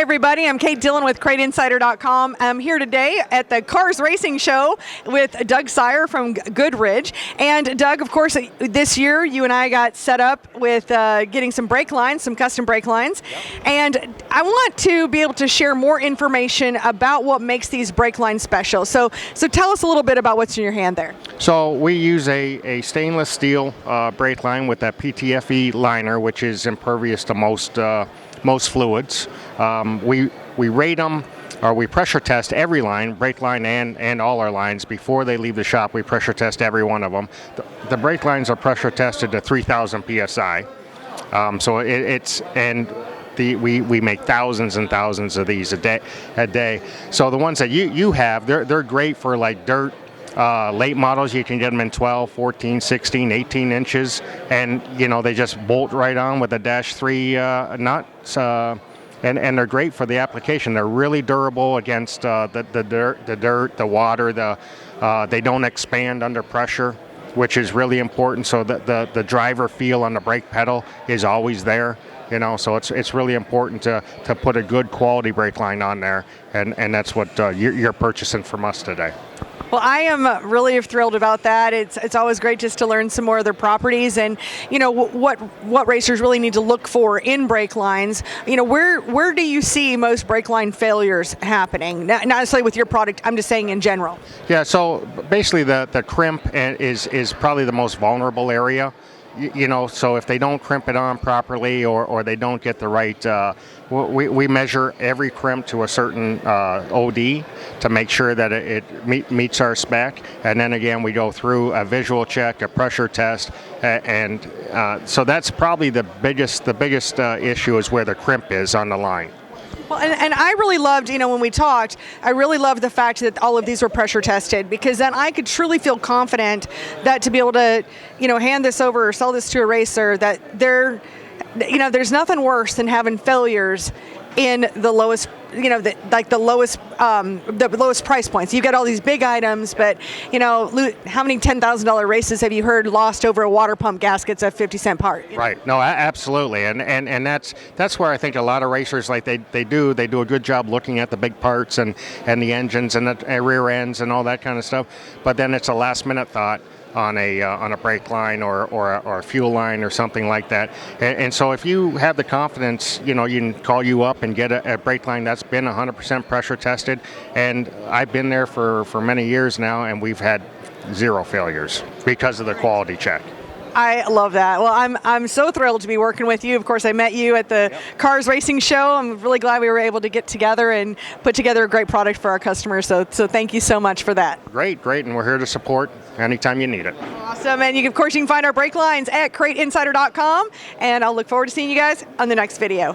everybody, I'm Kate Dillon with CrateInsider.com. I'm here today at the Cars Racing Show with Doug Syer from Goodridge. And Doug, of course, this year you and I got set up with getting some brake lines, some custom brake lines. Yep. And I want to be able to share more information about what makes these brake lines special. So tell us a little bit about what's in your hand there. So we use a stainless steel brake line with that PTFE liner, which is impervious to most fluids. We rate them, or we pressure test every line, brake line and all our lines. Before they leave the shop, we pressure test every one of them. The brake lines are pressure tested to 3,000 PSI. We make thousands and thousands of these a day. So the ones that you have, they're great for like dirt. Late models, you can get them in 12, 14, 16, 18 inches, and they just bolt right on with a -3 nuts, and they're great for the application. They're really durable against the dirt, the water. They don't expand under pressure, which is really important. So the driver feel on the brake pedal is always there. So it's really important to put a good quality brake line on there, and that's what you're purchasing from us today. Well, I am really thrilled about that. It's always great just to learn some more of their properties and what racers really need to look for in brake lines. Where do you see most brake line failures happening? Not necessarily with your product. I'm just saying in general. Yeah. So basically, the crimp is probably the most vulnerable area. So if they don't crimp it on properly or they don't get the right, we measure every crimp to a certain OD to make sure that it meets our spec. And then again, we go through a visual check, a pressure test, and so that's probably the biggest issue is where the crimp is on the line. Well, and I really loved, when we talked, I really loved the fact that all of these were pressure tested, because then I could truly feel confident that to be able to, hand this over or sell this to a racer, that there's nothing worse than having failures in the lowest, the lowest price points. You get all these big items, but how many $10,000 races have you heard lost over a water pump gaskets at 50-cent part? Right. No, absolutely, and that's where I think a lot of racers they do a good job looking at the big parts and the engines and the rear ends and all that kind of stuff. But then it's a last minute thought on a brake line or a fuel line or something like that. And so if you have the confidence, you can call you up and get a brake line that's been 100% pressure tested. And I've been there for many years now, and we've had 0 failures because of the quality check. I love that. Well, I'm so thrilled to be working with you. Of course, I met you at the Cars Racing Show. I'm really glad we were able to get together and put together a great product for our customers. So thank you so much for that. Great, and we're here to support anytime you need it. Awesome, and of course you can find our brake lines at CrateInsider.com, and I'll look forward to seeing you guys on the next video.